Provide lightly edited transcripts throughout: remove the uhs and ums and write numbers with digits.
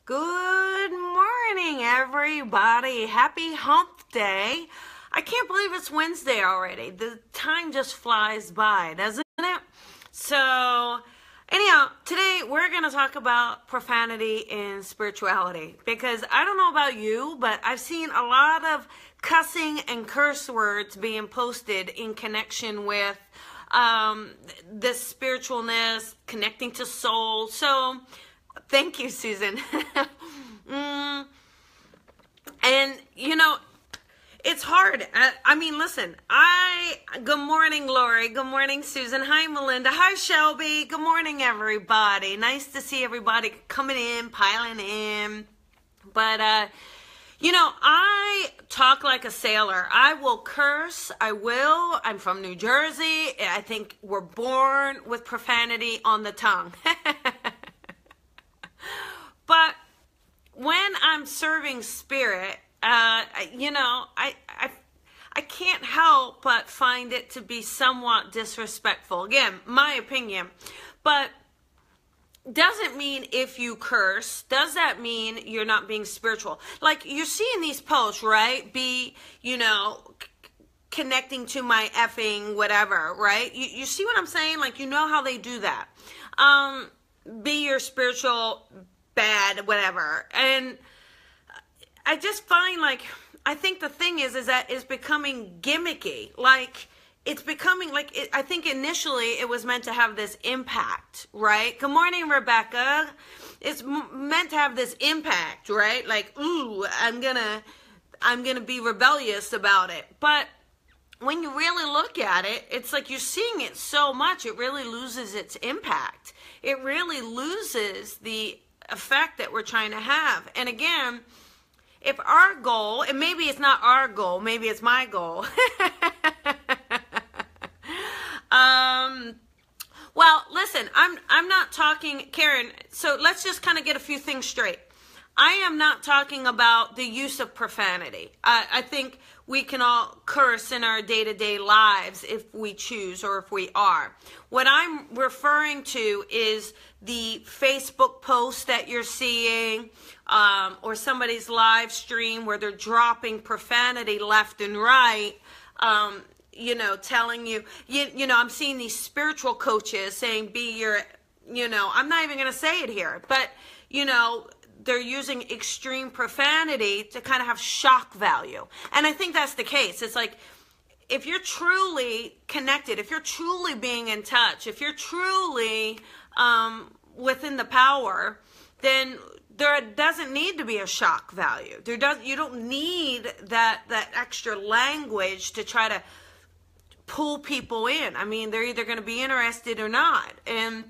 Good morning, everybody. Happy hump day. I can't believe it's Wednesday already. The time just flies by, doesn't it? So, anyhow, today we're going to talk about profanity and spirituality because I don't know about you, but I've seen a lot of cussing and curse words being posted in connection with this spiritualness, connecting to soul. So, thank you, Susan. And, it's hard. I mean, listen, good morning, Lori. Good morning, Susan. Hi, Melinda. Hi, Shelby. Good morning, everybody. Nice to see everybody coming in, piling in. But, I talk like a sailor. I will curse. I will. I'm from New Jersey. I think we're born with profanity on the tongue. But when I'm serving spirit, I can't help but find it to be somewhat disrespectful. Again, my opinion. But doesn't mean if you curse, does that mean you're not being spiritual? Like you're seeing these posts, right? Connecting to my effing whatever, right? You see what I'm saying? Like, how they do that. Be your spiritual bad, whatever. And I just find I think the thing is that it's becoming gimmicky. Like it's becoming I think initially it was meant to have this impact, right? Good morning, Rebecca. It's meant to have this impact, right? Like, ooh, I'm gonna be rebellious about it. But when you really look at it, it's like you're seeing it so much, it really loses its impact. It really loses the effect that we're trying to have. And again, if our goal, and maybe it's not our goal, maybe it's my goal. Well, listen, I'm not talking, Karen, so let's just kind of get a few things straight. I am not talking about the use of profanity. I think we can all curse in our day-to-day lives if we choose or if we are. What I'm referring to is the Facebook post that you're seeing or somebody's live stream where they're dropping profanity left and right, telling you, I'm seeing these spiritual coaches saying be your, I'm not even going to say it here, but, they're using extreme profanity to kind of have shock value. And I think that's the case. It's like, if you're truly connected, if you're truly being in touch, if you're truly within the power, then there doesn't need to be a shock value. You don't need that extra language to try to pull people in. I mean, they're either going to be interested or not. And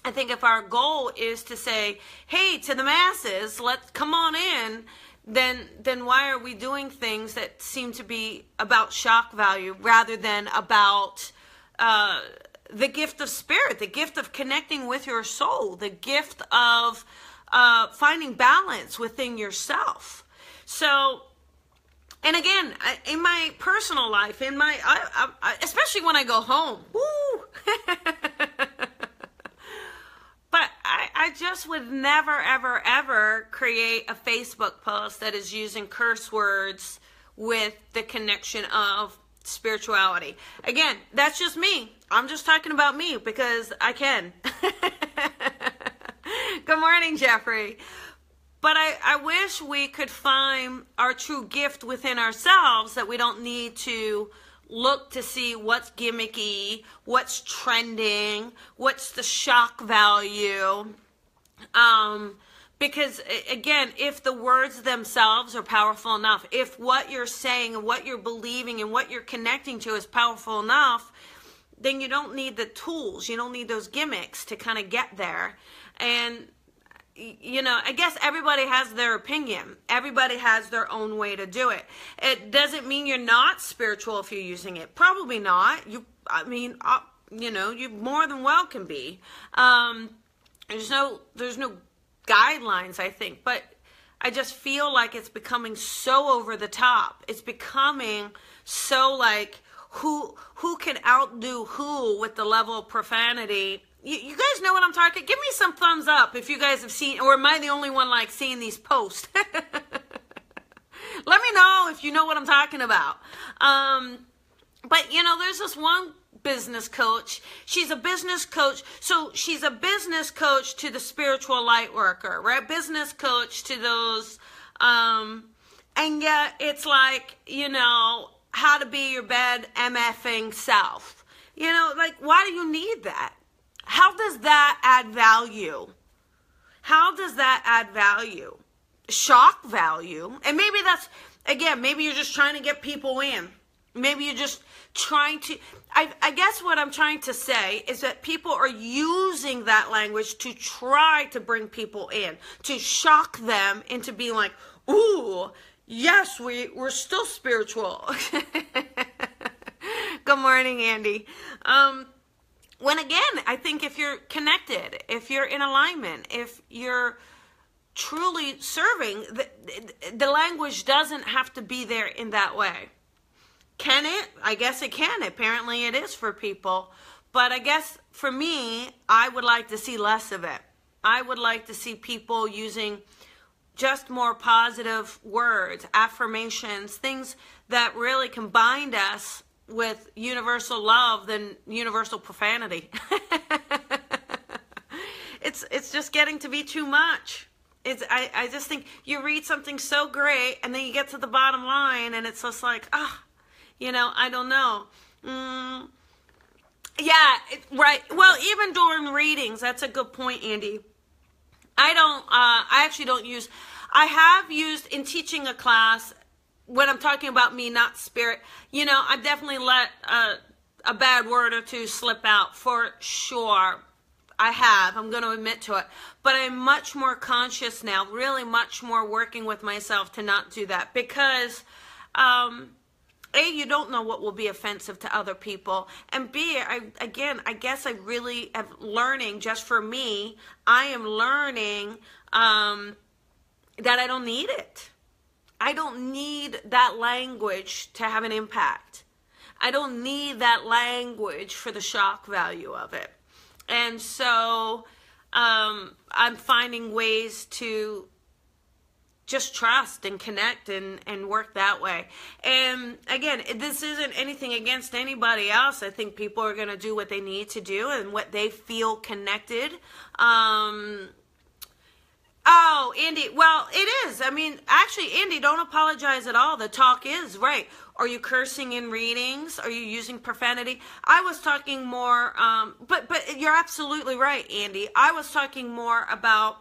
I think if our goal is to say, hey, to the masses, let's come on in, then why are we doing things that seem to be about shock value rather than about the gift of spirit, the gift of connecting with your soul, the gift of finding balance within yourself? So, and again, in my personal life, especially when I go home, woo! But I just would never, ever, ever create a Facebook post that is using curse words with the connection of spirituality. Again, that's just me. I'm just talking about me because I can. Good morning, Jeffrey. But I wish we could find our true gift within ourselves, that we don't need to look to see what's gimmicky, what's trending, what's the shock value. Because again, if the words themselves are powerful enough, if what you're saying and what you're believing and what you're connecting to is powerful enough, then you don't need the tools. You don't need those gimmicks to kind of get there. And I guess everybody has their opinion. Everybody has their own way to do it. It doesn't mean you're not spiritual if you're using it. Probably not. You more than well can be. There's no guidelines, I think, but I just feel like it's becoming so over the top. It's becoming so like who can outdo who with the level of profanity you guys know what I'm talking. Give me some thumbs up if you guys have seen, or am I the only one like seeing these posts? Let me know if you know what I'm talking about. But you know, there's this one business coach. She's a business coach. So she's a business coach to the spiritual light worker, right? Business coach to those, and yet it's like, you know, how to be your bad MFing self. You know, like, why do you need that? How does that add value? How does that add value? Shock value. And maybe that's, again, maybe you're just trying to get people in. Maybe you're just trying to, I guess what I'm trying to say is that people are using that language to try to bring people in, to shock them into being like, ooh, yes, we're still spiritual. Good morning, Andy. When again, I think if you're connected, if you're in alignment, if you're truly serving, the language doesn't have to be there in that way. Can it? I guess it can. Apparently it is for people. But I guess for me, I would like to see less of it. I would like to see people using just more positive words, affirmations, things that really can bind us with universal love than universal profanity. It's just getting to be too much. I just think you read something so great and then you get to the bottom line and it's just like, you know, I don't know. Yeah, right. Well, even during readings, that's a good point, Andy. I actually don't use, I have used in teaching a class, when I'm talking about me, not spirit, you know, I definitely let a bad word or two slip out for sure. I have. I'm going to admit to it. But I'm much more conscious now, really much more working with myself to not do that because, A, you don't know what will be offensive to other people. And B, I guess I really am learning, just for me, I am learning that I don't need it. I don't need that language to have an impact. I don't need that language for the shock value of it. And so I'm finding ways to just trust and connect and work that way. And again, this isn't anything against anybody else. I think people are going to do what they need to do and what they feel connected. Oh, Andy, well, it is. I mean, actually, Andy, don't apologize at all. The talk is right. Are you cursing in readings? Are you using profanity? I was talking more, but you're absolutely right, Andy. I was talking more about,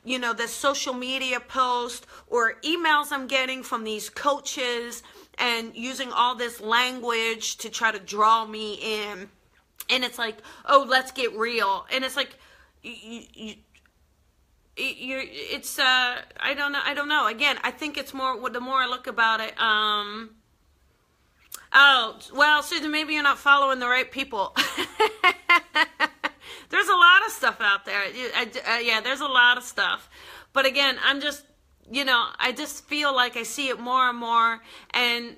you know, the social media post or emails I'm getting from these coaches and using all this language to try to draw me in. And it's like, oh, let's get real. And it's like, I don't know. Again, I think it's more, the more I look about it, oh, well, Susan, maybe you're not following the right people. There's a lot of stuff out there. Yeah, there's a lot of stuff. But again, I'm just, you know, I just feel like I see it more and more. And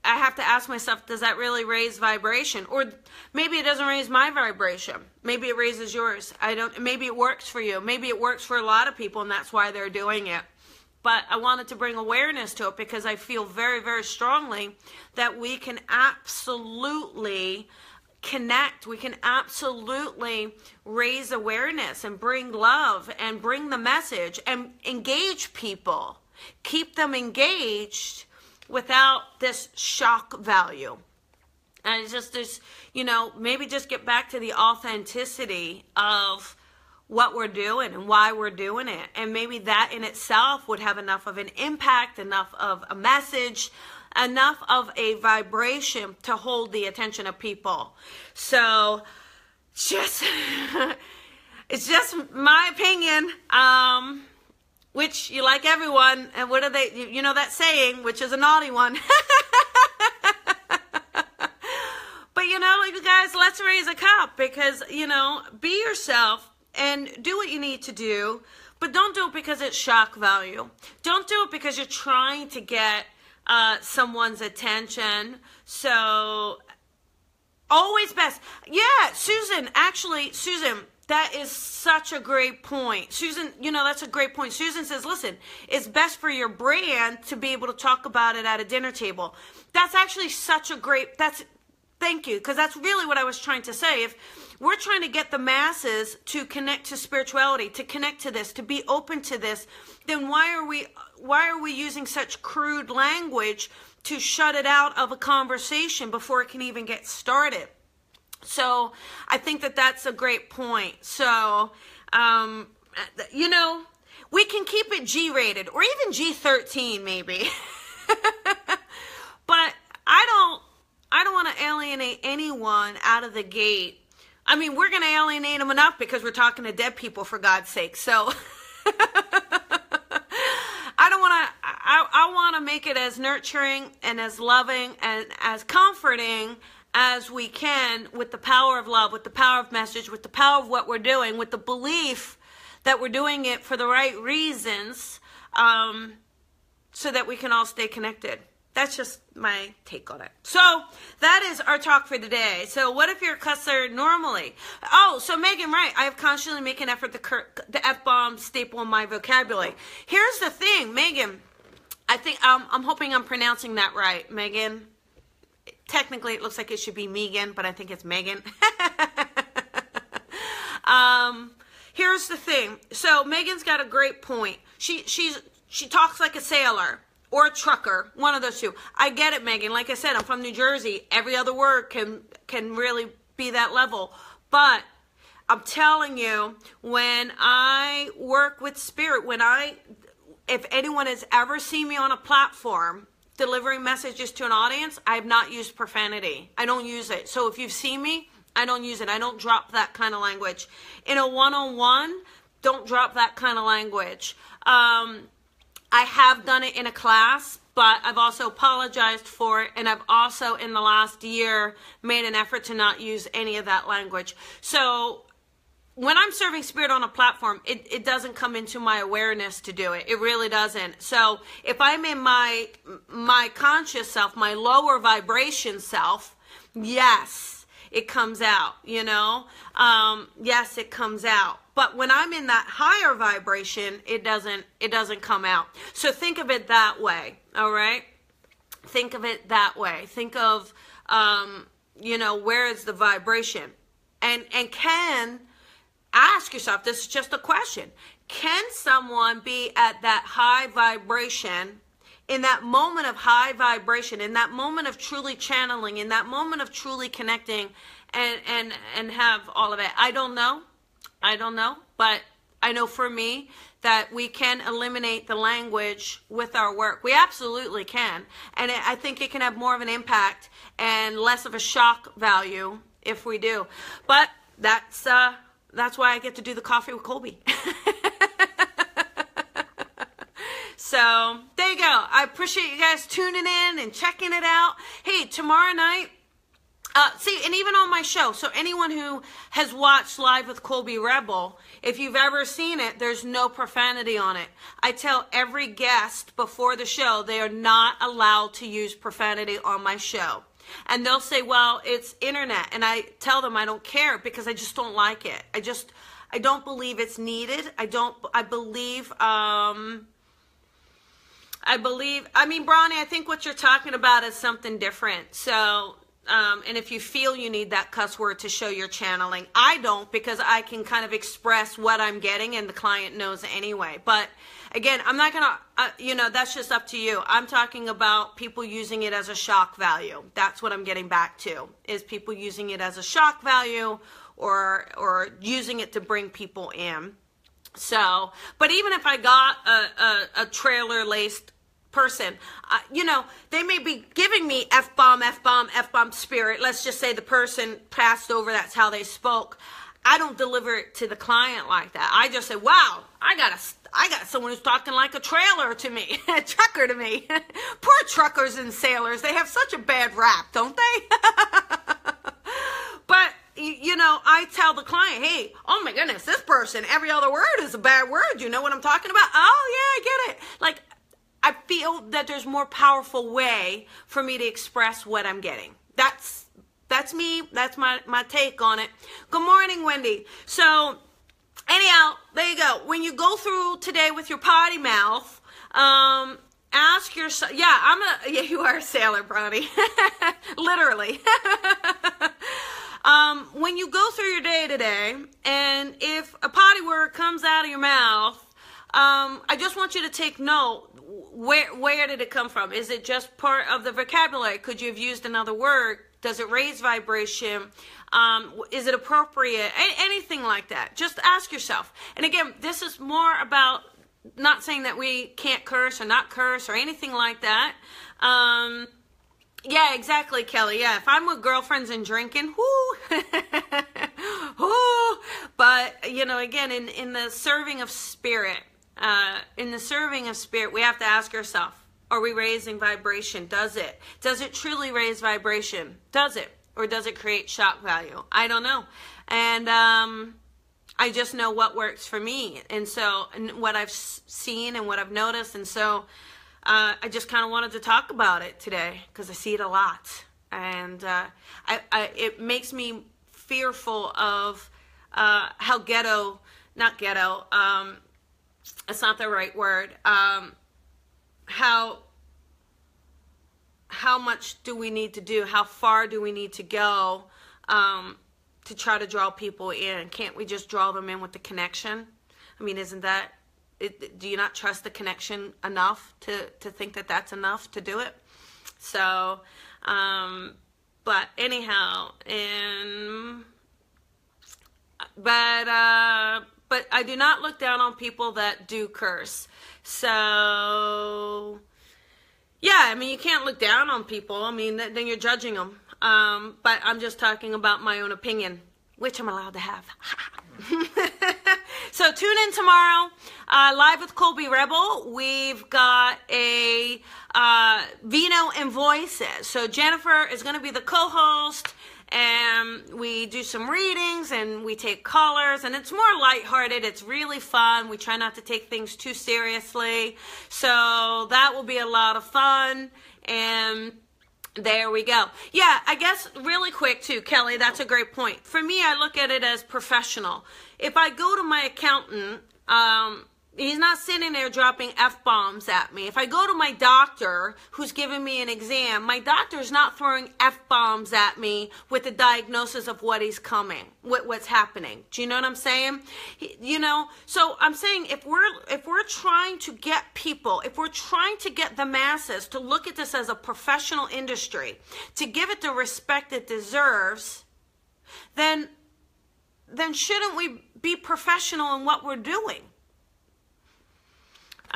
I have to ask myself, does that really raise vibration? Or maybe it doesn't raise my vibration. Maybe it raises yours. Maybe it works for you. Maybe it works for a lot of people and that's why they're doing it. But I wanted to bring awareness to it because I feel very, very strongly that we can absolutely connect. We can absolutely raise awareness and bring love and bring the message and engage people. Keep them engaged without this shock value. And it's just this, you know, maybe just get back to the authenticity of what we're doing and why we're doing it. And maybe that in itself would have enough of an impact, enough of a message, enough of a vibration to hold the attention of people. So it's just my opinion, which you like everyone. And what are they, you know that saying, which is a naughty one. But you know, you guys, let's raise a cup because, you know, be yourself and do what you need to do, but don't do it because it's shock value. Don't do it because you're trying to get someone's attention. So always best. Yeah, Susan, actually, Susan, That is such a great point. Susan, that's a great point. Susan says, listen, it's best for your brand to be able to talk about it at a dinner table. That's actually such a great, thank you, because that's really what I was trying to say. If we're trying to get the masses to connect to spirituality, to connect to this, to be open to this, then why are we using such crude language to shut it out of a conversation before it can even get started? So I think that that's a great point. So, we can keep it G-rated or even G13 maybe. But I don't want to alienate anyone out of the gate. I mean, we're going to alienate them enough because we're talking to dead people, for God's sake. So I want to make it as nurturing and as loving and as comforting as we can, with the power of love, with the power of message, with the power of what we're doing, with the belief that we're doing it for the right reasons, so that we can all stay connected. That's just my take on it. So that is our talk for today. So what if you're a cusser normally? Oh, so Megan, right. I have constantly make an effort the F-bomb staple in my vocabulary. Here's the thing, Megan. I think, I'm hoping I'm pronouncing that right, Megan. Technically, it looks like it should be Megan, but I think it's Megan. Here's the thing. So Megan's got a great point. She talks like a sailor or a trucker, one of those two. I get it, Megan. Like I said, I'm from New Jersey. Every other word can really be that level. But I'm telling you, when I work with spirit, if anyone has ever seen me on a platform delivering messages to an audience, I have not used profanity. I don't use it. So if you've seen me, I don't use it. I don't drop that kind of language. In a one-on-one, don't drop that kind of language. I have done it in a class, but I've also apologized for it, and I've also, in the last year, made an effort to not use any of that language. So when I'm serving spirit on a platform, it doesn't come into my awareness to do it. It really doesn't. So if I'm in my conscious self, my lower vibration self, yes, it comes out, yes, it comes out. But when I'm in that higher vibration, it doesn't come out. So think of it that way, all right? Think of it that way. Think of, where is the vibration? And ask yourself, this is just a question. Can someone be at that high vibration, in that moment of high vibration, in that moment of truly channeling, in that moment of truly connecting and have all of it? I don't know, but I know for me that we can eliminate the language with our work. We absolutely can. And I think it can have more of an impact and less of a shock value if we do. But that's why I get to do the coffee with Colby. So there you go. I appreciate you guys tuning in and checking it out. Hey, tomorrow night, and even on my show, so anyone who has watched Live with Colby Rebel, if you've ever seen it, there's no profanity on it. I tell every guest before the show they are not allowed to use profanity on my show. And they'll say, well, it's internet. And I tell them I don't care because I just don't like it. I don't believe it's needed. I believe, Bronny, I think what you're talking about is something different. So, and if you feel you need that cuss word to show your channeling, I don't, because I can kind of express what I'm getting and the client knows anyway. But again, I'm not going to, that's just up to you. I'm talking about people using it as a shock value. That's what I'm getting back to, is people using it as a shock value or using it to bring people in. So, but even if I got a trailer-laced person, they may be giving me F-bomb, F-bomb, F-bomb spirit. Let's just say the person passed over, that's how they spoke. I don't deliver it to the client like that. I just say, wow, I got someone who's talking like a trailer to me, a trucker to me. Poor truckers and sailors, they have such a bad rap, don't they? But, I tell the client, hey, oh my goodness, this person, every other word is a bad word. You know what I'm talking about? Oh yeah, I get it. Like, I feel that there's more powerful way for me to express what I'm getting. That's That's me. That's my take on it. Good morning, Wendy. So anyhow, there you go. When you go through today with your potty mouth, ask yourself, yeah, you are a sailor, Brownie. Literally. When you go through your day today, and if a potty word comes out of your mouth, I just want you to take note, where did it come from? Is it just part of the vocabulary? Could you have used another word? Does it raise vibration? Is it appropriate? Anything like that. Just ask yourself. And again, this is more about not saying that we can't curse or not curse or anything like that. Yeah, exactly, Kelly. Yeah, if I'm with girlfriends and drinking, whoo, whoo. But, you know, again, in the serving of spirit, we have to ask ourselves, are we raising vibration? Does it? Does it truly raise vibration? Does it? Or does it create shock value? I don't know. And I just know what works for me. And so, and what I've seen and what I've noticed. And so, I just kind of wanted to talk about it today because I see it a lot. And it makes me fearful of how ghetto, not ghetto, it's not the right word, how much do we need to do? How far do we need to go to try to draw people in? Can't we just draw them in with the connection? I mean, isn't that, do you not trust the connection enough to think that that's enough to do it? So, but anyhow, but I do not look down on people that do curse. So, yeah, I mean, you can't look down on people. I mean, then you're judging them. But I'm just talking about my own opinion, which I'm allowed to have. So tune in tomorrow, live with Colby Rebel. We've got a Vino and Voices. So Jennifer is going to be the co-host, and we do some readings and we take callers, and it's more lighthearted. It's really fun. We try not to take things too seriously. So that will be a lot of fun. And there we go. Yeah, I guess really quick too, Kelly, that's a great point. For me, I look at it as professional. If I go to my accountant, he's not sitting there dropping F-bombs at me. If I go to my doctor who's giving me an exam, my doctor's not throwing F-bombs at me with the diagnosis of what's happening. Do you know what I'm saying? You know, so I'm saying if we're trying to get people, if we're trying to get the masses to look at this as a professional industry, to give it the respect it deserves, then shouldn't we be professional in what we're doing?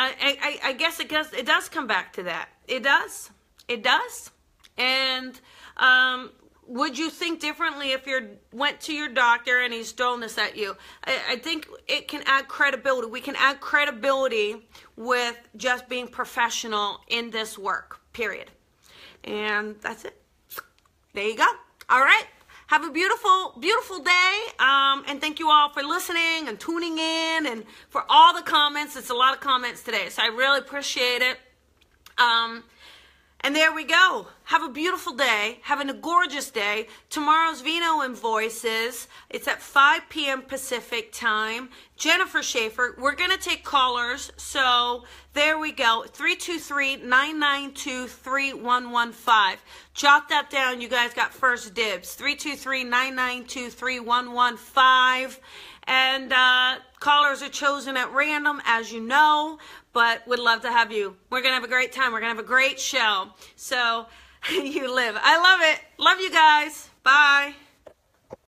I guess it does come back to that. It does. And would you think differently if you went to your doctor and he's throwing this at you? I think it can add credibility. We can add credibility with just being professional in this work, period. And that's it. There you go. All right. Have a beautiful, beautiful day, and thank you all for listening and tuning in and for all the comments. It's a lot of comments today, so I really appreciate it. And there we go. Have a beautiful day. Having a gorgeous day. Tomorrow's Vino and Voices. It's at 5 p.m. Pacific time. Jennifer Schaefer. We're going to take callers. So there we go. 323-992-3115. Jot that down. You guys got first dibs. 323-992-3115. And callers are chosen at random, as you know, but would love to have you. We're going to have a great time. We're going to have a great show. So you live. I love it. Love you guys. Bye.